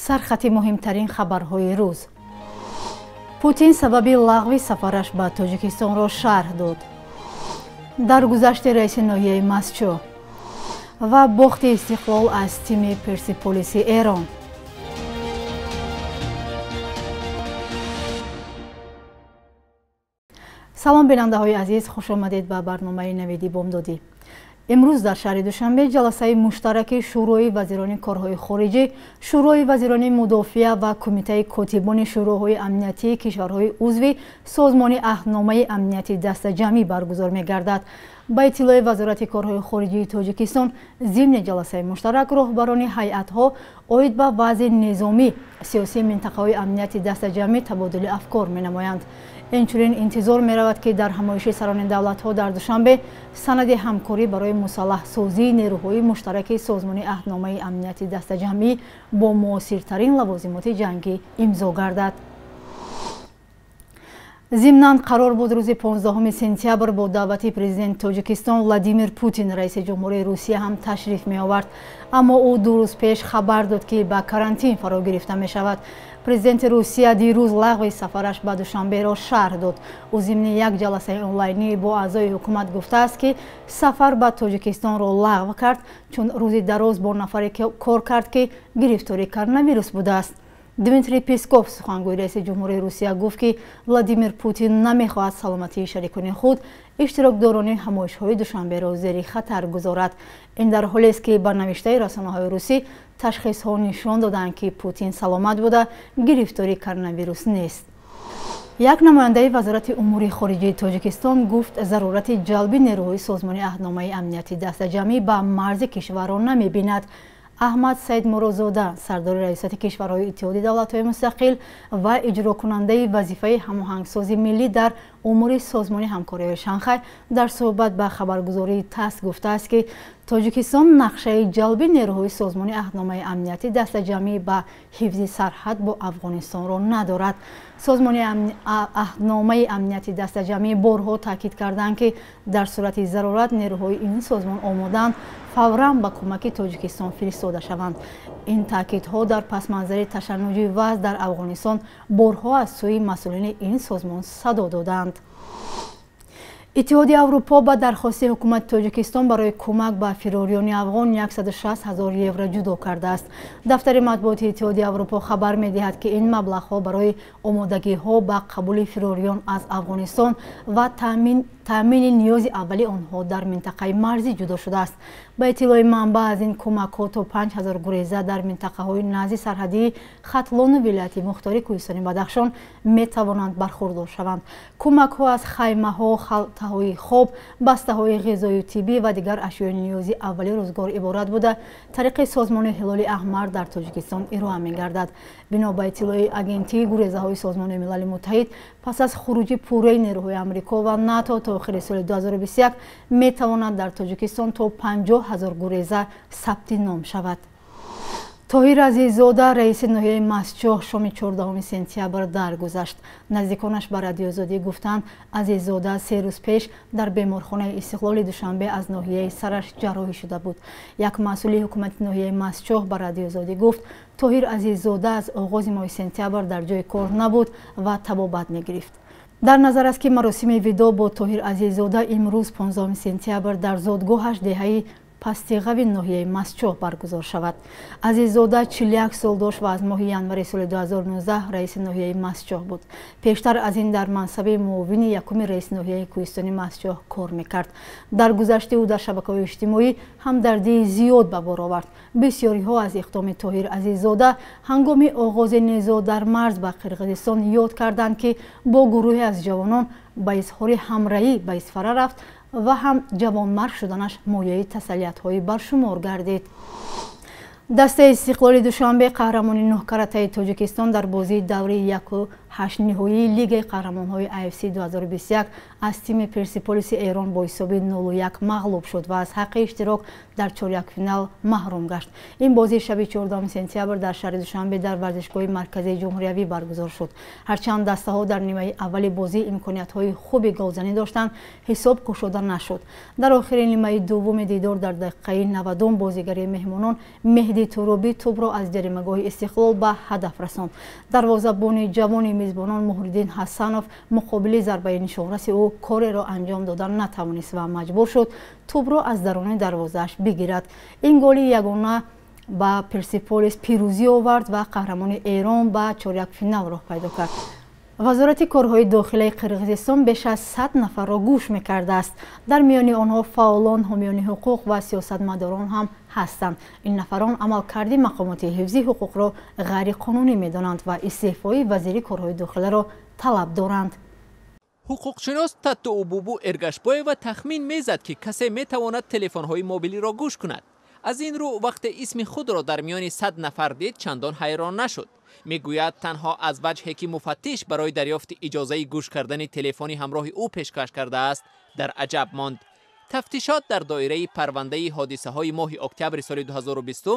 سرخط مهمترین خبرهای روز. پوتین سبب لغو سفرش به تاجیکستان را شرح داد. درگذشت رئیس ناحیه ماسچو و باخت استقلال از تیم پرسپولیس ایران. سلام بیننده‌های عزیز، خوش آمدید به برنامه نویدی بامدادی. امروز در شهر دوشنبه جلسه مشترک شورای وزیران کارهای خارجی، شورای وزیران مدافع و کمیته کاتبان شوراهای امنیتی کشورهای عضو سازمان عهدنامه امنیتی دست جمعی برگزار می‌گردد. با اطلاع وزارت کارهای خارجی تاجیکستان، ضمن جلسه مشترک راهبران هیئت‌ها عاید به وضع نظامی سیاسی منطقه‌های امنیتی دست جمعی تبادل افکار می‌نمایند. اینچنین انتظار می‌رود که در همایش سران دولت‌ها در دوشنبه سند همکاری برای مسلح سازی نیروهای مشترک سازمان عهدنامه امنیتی دست جمعی با موثرترین لوازمات جنگی امضا گردد. ضمناً قرار بود روز 15 سپتامبر با دعوت پرزیدنت تاجیکستان ولادیمیر پوتین رئیس جمهوری روسیه هم تشریف می آورد، اما او 2 روز پیش خبر داد که به کارانتین فرا گرفته می شود. پرزیدنت روسیه دیروز لغو سفرش به دوشنبه را شرح داد. او ضمن یک جلسه آنلاینی با اعضای حکومت گفته است که سفر به تاجیکستان را لغو کرد چون روزی دراز با نفری کار کرد که گرفتاری کرونا ویروس بوده است. دمیتری پیسکوف سخنگوی رئیس جمهوری روسیه گفت که ولادیمیر پوتین نمیخواهد سلامتی شریکان خود اشتراکداران همایش‌های دوشنبه را زیر خطر گذارد. این در حالی است که به نوشته رسانه‌های روسی تشخیص‌ها نشان دادند که پوتین سلامت بوده، گرفتاری کرونا ویروس نیست. یک نماینده وزارت امور خارجه تاجیکستان گفت ضرورت جلب نیروهای سازمان عهدنامه امنیتی دست جمعی به مرز کشور را نمی‌بیند. احمد سید مرادزاده، سردار ریاست کشورهای اتحادیه دولت‌های مستقل و اجرا کننده وظیفه هماهنگسازی ملی در امور سازمان همکاری شانگهای، در صحبت به خبرگزاری تاس گفته است که تاجیکستان نقشه جلب نیروهای سازمان عهدنامه امنیتی دست جمعی به حفظ سرحد با افغانستان را ندارد. سازمان عهدنامه امنیتی دست جمعی بارها تاکید کردند که در صورت ضرورت نیروهای این سازمان آماده‌اند فوراً به کمک تاجیکستان فرستاده شوند. این تاکیدها در پس منظر تشنج وضع در افغانستان بارها از سوی مسئولین این سازمان صدا دادند. اتحادیه اروپا با درخواست حکومت تاجیکستان برای کمک به فراریان افغان 160,000 یورو جدا کرده است. دفتر مطبوعات اتحادیه اروپا خبر می‌دهد که این مبلغ‌ها برای آمادگی‌ها به قبول فراریان از افغانستان و تامین نیاز اولی آنها در منطقه مرزی جدا شده است. با اطلاع منبع از این کمک‌ها تا 5,000 گریزه در منطقه‌های نزدیک سرحدی ختلان و ولایت مختار کوهستان بدخشان می‌توانند برخوردار شوند. کمک‌ها از خیمه‌ها، خلطه‌های خواب، بسته‌های غذایی و طبی و دیگر اشیای نیازی اولی روزگار عبارت بوده طریق سازمان هلال احمر در تاجیکستان ارائه می‌گردد. بنا به اطلاع آگنتی گریزه‌های سازمان ملل متحد، پس از خروج پوره نیروهای آمریکا و ناتو تا آخر سال 2021 می‌تواند در تاجیکستان تا 50,000 گریزه ثبت نام شود. طاهر عزیززاده رئیس ناحیه ماسچو شام 14 سپتامبر درگذشت. نزدیکانش به رادیو آزادی گفتند عزیززاده 3 روز پیش در بیمارخانه استقلال دوشنبه از ناحیه سرش جراحی شده بود. یک مسئول حکومت ناحیه ماسچو به رادیو آزادی گفت طاهر عزیززاده از آغاز ماه سپتامبر در جای کار نبود و طبابت می‌گرفت. در نظر است که مراسم ویدا با طاهر عزیززاده امروز 15 سپتامبر در زادگاهش دهه پستیغوی ناحیه ماسچو برگزار شود. عزیززاده 41 سال داشت و از ماه ینوری سال 2019 رئیس ناحیه ماسچو بود. پیشتر از این در منصب معاون یکم رئیس ناحیه کوهستانی ماسچو کار میکرد. در گذشته او در شبکه‌های اجتماعی همدردی زیاد به بار آورد. بسیاری ها از اقدام طاهر عزیززاده هنگام آغاز نزاع در مرز با قرقیزستان یاد کردند که با گروهی از جوانان به اظهار همراهی به اسفره رفت و هم جوانمرگ شدنش مایه تسلیت‌های برشمار گردید. دسته استقلال دوشنبه قهرمان 9 کرته تاجیکستان در بازی دوره 1/8 نهایی لیگ قهرمان‌های AFC 2021 از تیم پرسپولیس ایران با حساب 0-1 مغلوب شد و از حق اشتراک در چهارک فینال محروم گشت. این بازی شب 14 سپتامبر در شهر دوشنبه در ورزشگاه مرکزی جمهوری برگزار شد. هرچند دسته‌ها در نیمه اول بازی امکانیت‌های خوبی گلزنی داشتند، حساب گشوده نشد. در آخرین نیمه دوم دیدار در دقیقه 90 بازیگر مهمانان مهدی مهدی تروبی توپ را از جریمه‌گاه استقلال به هدف رساند. دروازه‌بان جوان میزبانان محیدین حسنوف مقابل ضربه نشانرس او کاری را انجام دادن نتوانست و مجبور شد توپ را از درون دروازه‌اش بگیرد. این گل یگانه با پرسپولیس پیروزی آورد و قهرمان ایران به چهارک فینال راه پیدا کرد. وزارت کارهای داخلی قرقیزستان بیش از 100 نفر را گوش می‌کرده است. در میان آنها فعالان حامیان حقوق و سیاستمداران هم هستند. این نفران عملکرد مقامات حفظی حقوق را غیر قانونی می‌دانند و استعفای وزیر کارهای داخلی را طلب دارند. حقوقشناس تاتو اوبوبو ارگشبایو تخمین میزد که کسی میتواند تلفن‌های موبیلی را گوش کند. از این رو وقت اسم خود را در میان 100 نفر دید چندان حیران نشد. میگوید تنها از وجهی که مفتش برای دریافت اجازه گوش کردن تلفنی همراه او پیشکش کرده است در عجب ماند. تفتیشات در دایره پرونده حادثه های ماه اکتبر سال 2020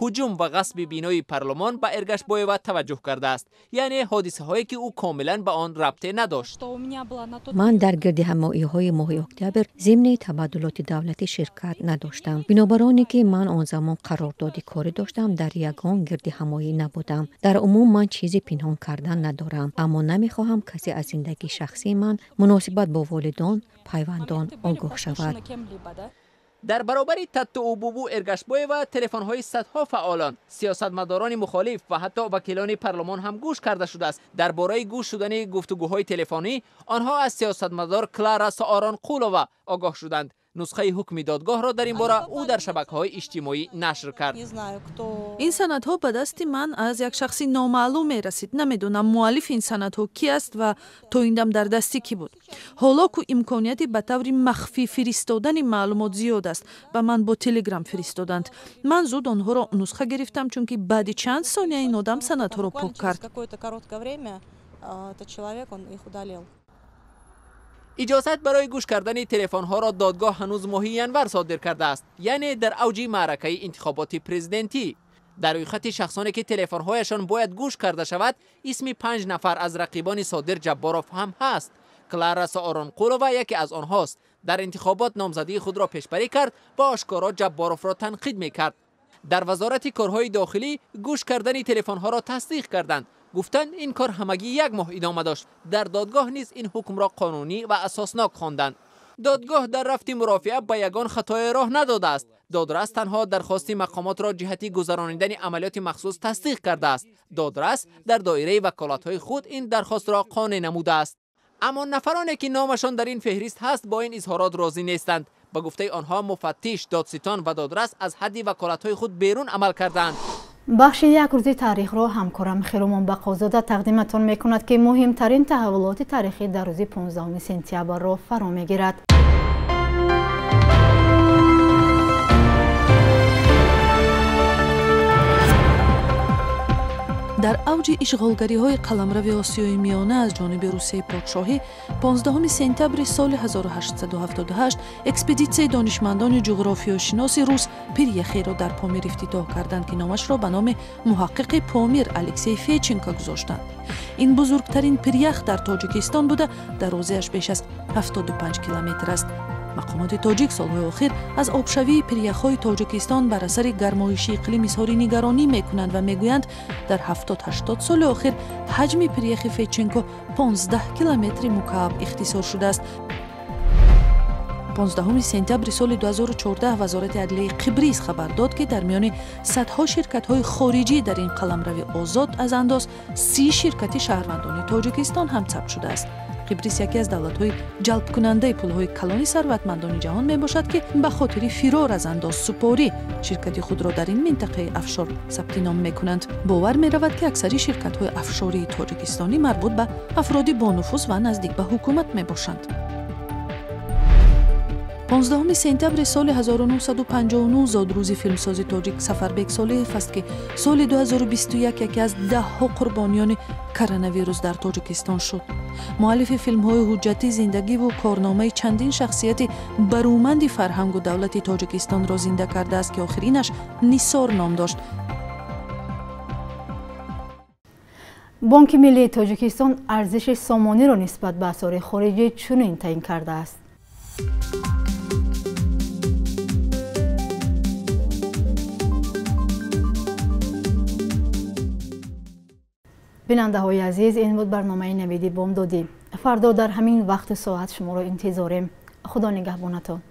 هجوم و غصب بینای پارلمان به ارگشبایو توجه کرده است، یعنی حادثه هایی که او کاملا به آن ربطی نداشت. من در گرد همایی های ماه اکتبر ضمن تبادلات دولتی شرکت نداشتم. بنابراین که من آن زمان قرارداد کاری داشتم در یگان گرد همایی نبودم. در عموم من چیزی پنهان کردن ندارم، اما نمیخواهم کسی از زندگی شخصی من مناسبت با والدان پیوندان آگاه شود. در برابر تاتو اوبوبو ارگشبایو تلفن‌های صدها فعالان، سیاستمداران مخالف و حتی وکیلان پارلمان هم گوش کرده شده است. درباره گوش شدن گفتگوهای تلفنی آنها از سیاستمدار کلارا سارانقولووا آگاه شدند. نسخه حکم دادگاه را در این باره او در شبکه‌های اجتماعی نشر کرد. این سندها به دست من از یک شخصی نامعلوم رسید. نمیدونم مؤلف این سندها کی است و تا این دم در دستی کی بود. حالا که امکانیت به طور مخفی فرستادن معلومات زیاد است و من با تلگرام فرستادند. من زود آنها را نسخه گرفتم چون که بعد چند ثانیه این آدم سندها را پاک کرد. اجازت برای گوش کردن تلفن ها را دادگاه هنوز ماه ینور صادر کرده است، یعنی در اوج معرکه انتخابات پرزیدنتی. در حقیقت شخصانی که تلفن هایشان باید گوش کرده شود اسم 5 نفر از رقیبان صادر جباروف هم هست. کلارا سارانقولووا یکی از آنهاست. در انتخابات نامزدی خود را پیشبری کرد و آشکارا جباروف را تنقید میکرد. در وزارت کارهای داخلی گوش کردن تلفن ها را تصدیق کردند. گفتند این کار همگی 1 ماه ادامه داشت. در دادگاه نیز این حکم را قانونی و اساسناک خواندند. دادگاه در رفت مرافعه به یگان خطای راه نداده است. دادرس تنها درخواست مقامات را جهتی گذرانیدن عملیات مخصوص تصدیق کرده است. دادرس در دایره وکالت‌های خود این درخواست را قانع نموده است. اما نفرانی که نامشان در این فهرست هست با این اظهارات راضی نیستند. به گفته آنها مفتش، دادستان و دادرس از حد وکالت‌های خود بیرون عمل کردند. بخش یک روز تاریخ را همکارم خیرومان بقازاده تقدیمتان میکند که مهمترین تحولات تاریخی در روز 15 سپتامبر را فرا میگیرد. در اوج اشغالگری‌های قلمرو آسیای میانه از جانب روسیه پادشاهی 15 سپتامبر سال 1878 اکسپدیسیون دانشمندان جغرافیاشناس روس پریخی را در پامیر افتتاح کردند که نامش را به نام محقق پامیر الکسی فیچنکو گذاشتند. این بزرگترین پریخ در تاجیکستان بوده، دروازه‌اش بیش از 75 کیلومتر است. مقامات تاجیک سالهای اخیر از آبشوی پریخ‌های تاجیکستان بر اثر گرمایش اقلیم اظهار نگرانی میکنند و میگویند در 70-80 سال اخیر حجم پریخ فیچنکو 15 کیلومتر مکعب اختصار شده است. 15 سپتامبر سال 2014 وزارت عدلیه قبرس خبر داد که در میان صدها شرکت‌های خارجی در این قلمرو آزاد از انداز 30 شرکت شهروندان تاجیکستان هم ثبت شده است. قبرس یکی از دولت‌های جلب کننده پول‌های کلان ثروتمندان جهان میباشد که به خاطر فرار از انداز سپاری شرکت خود را در این منطقه افشار ثبت نام میکنند. باور می‌رود که اکثر شرکت‌های افشاری تاجیکستانی مربوط به افرادی با نفوذ و نزدیک به حکومت میباشند. 15 سپتامبر سال 1959 زادروز فیلمساز تاجیک سفربک صالحov است که سال 2021 یکی از 10 قربانیان کرونا ویروس در تاجیکستان شد. مؤلف فیلم‌های حجتی زندگی و کارنامه چندین شخصیت برومند فرهنگ و دولت تاجیکستان را زنده کرده است که آخرینش نیسار نام داشت. بانک ملی تاجیکستان ارزش سامانی را نسبت به اسعار خارجی چنین تعیین کرده است. بیننده های عزیز، این بود برنامه نویدی بامدادی. فردا در همین وقت ساعت شما را انتظاریم. خدا نگهبانتان.